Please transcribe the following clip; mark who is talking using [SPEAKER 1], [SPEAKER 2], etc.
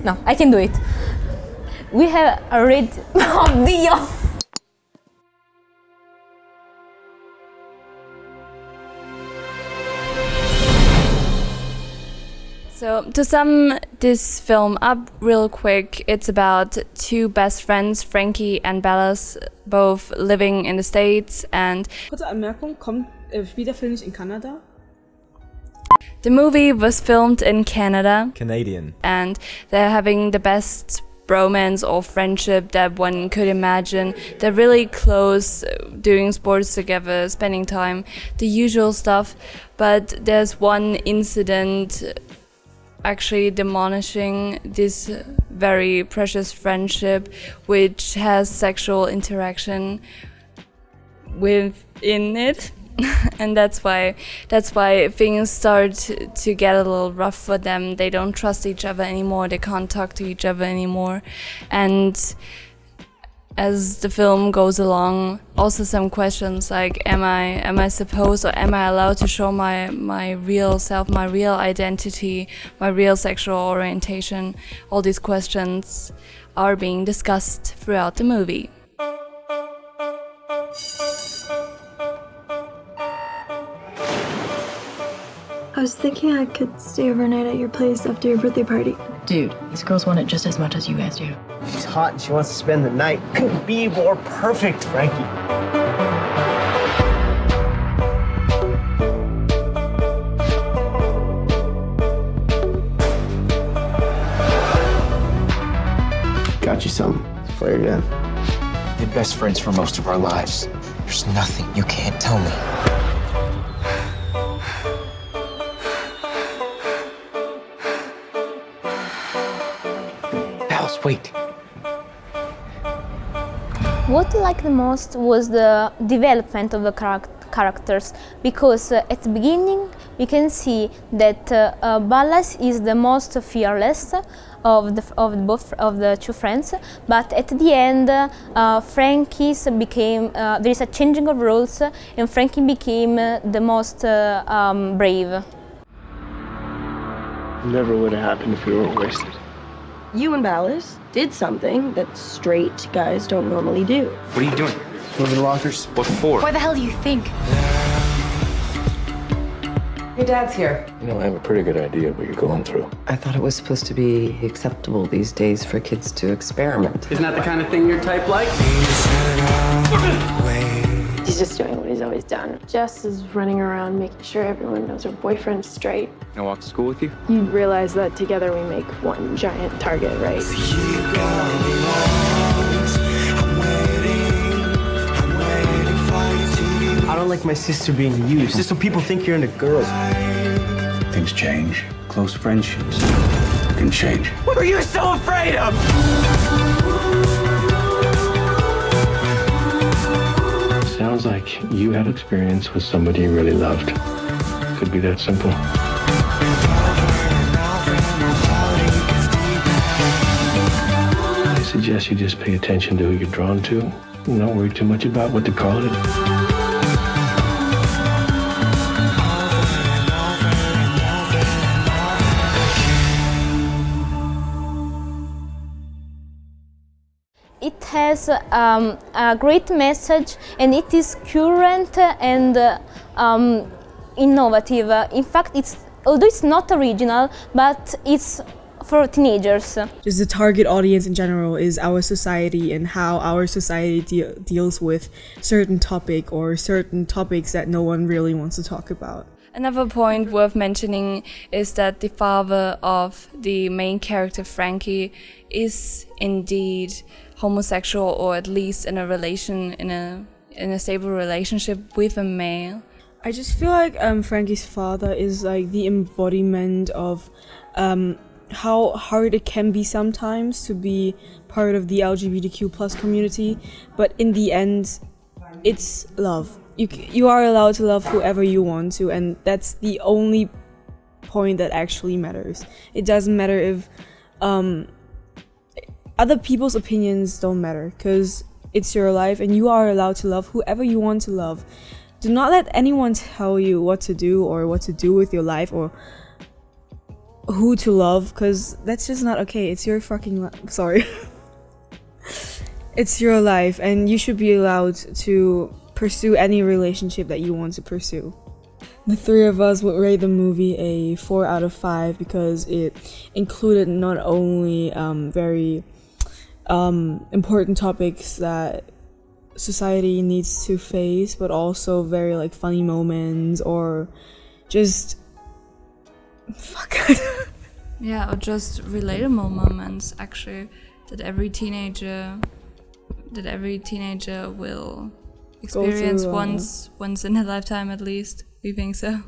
[SPEAKER 1] No, I can do it. We have already... Oddio!
[SPEAKER 2] So, to sum this film up real quick, it's about two best friends, Frankie and Bellas, both living in the States, and
[SPEAKER 3] Kurze Anmerkung, spielt der Film nicht in Kanada?
[SPEAKER 2] the movie was filmed in Canada.
[SPEAKER 4] Canadian.
[SPEAKER 2] And they're having the best bromance or friendship that one could imagine. They're really close, doing sports together, spending time, the usual stuff. But there's one incident actually demolishing this very precious friendship, which has sexual interaction within it. And that's why things start to get a little rough for them. They don't trust each other anymore. They can't talk to each other anymore. And as the film goes along, also some questions like, am I supposed, or am I allowed to show my real self, my real identity, my real sexual orientation? All these questions are being discussed throughout the movie.
[SPEAKER 5] I was thinking I could stay overnight at your place after your birthday party.
[SPEAKER 6] Dude, these girls want it just as much as you guys do.
[SPEAKER 7] She's hot and she wants to spend the night. Couldn't be more perfect, Frankie. Got you something. Play again.
[SPEAKER 8] We're best friends for most of our lives. There's nothing you can't tell me. Wait.
[SPEAKER 1] What I liked the most was the development of the characters, because at the beginning we can see that Ballas is the most fearless of the two friends, but at the end Frankie's became there is a changing of roles, and Frankie became the most brave.
[SPEAKER 7] Never would have happened if we weren't wasted.
[SPEAKER 9] You and Ballas did something that straight guys don't normally do.
[SPEAKER 8] What are you doing?
[SPEAKER 7] Moving lockers.
[SPEAKER 8] What for?
[SPEAKER 6] Why the hell do you think?
[SPEAKER 10] Your dad's here.
[SPEAKER 11] You know, I have a pretty good idea what you're going through.
[SPEAKER 10] I thought it was supposed to be acceptable these days for kids to experiment.
[SPEAKER 12] Isn't that the kind of thing your type like?
[SPEAKER 5] He's just doing what he's always done. Jess is running around making sure everyone knows her boyfriend's straight.
[SPEAKER 8] Can I walk to school with you?
[SPEAKER 5] You realize that together we make one giant target, right?
[SPEAKER 7] I don't like my sister being used, just so people think you're into girls.
[SPEAKER 11] Things change. Close friendships can change.
[SPEAKER 7] What are you so afraid of?
[SPEAKER 11] Sounds like you had experience with somebody you really loved. Could be that simple. I suggest you just pay attention to who you're drawn to and don't worry too much about what to call it.
[SPEAKER 1] It has a great message, and it is current and innovative. In fact, although it's not original, but it's for teenagers.
[SPEAKER 3] Just the target audience in general is our society and how our society deals with certain topic or certain topics that no one really wants to talk about.
[SPEAKER 2] Another point worth mentioning is that the father of the main character, Frankie, is indeed homosexual, or at least in a stable relationship with a male.
[SPEAKER 3] I just feel like Frankie's father is like the embodiment of how hard it can be sometimes to be part of the LGBTQ+ community, but in the end, it's love. You are allowed to love whoever you want to, and that's the only point that actually matters. It doesn't matter if other people's opinions don't matter, because it's your life and you are allowed to love whoever you want to love. Do not let anyone tell you what to do or what to do with your life, or who to love, because that's just not okay. It's your fucking sorry. It's your life, and you should be allowed to pursue any relationship that you want to pursue. The three of us would rate the movie a 4 out of 5 because it included not only very important topics that society needs to face, but also very like funny moments or just
[SPEAKER 2] yeah, or just relatable moments actually that every teenager will experience once in a lifetime at least. We think so.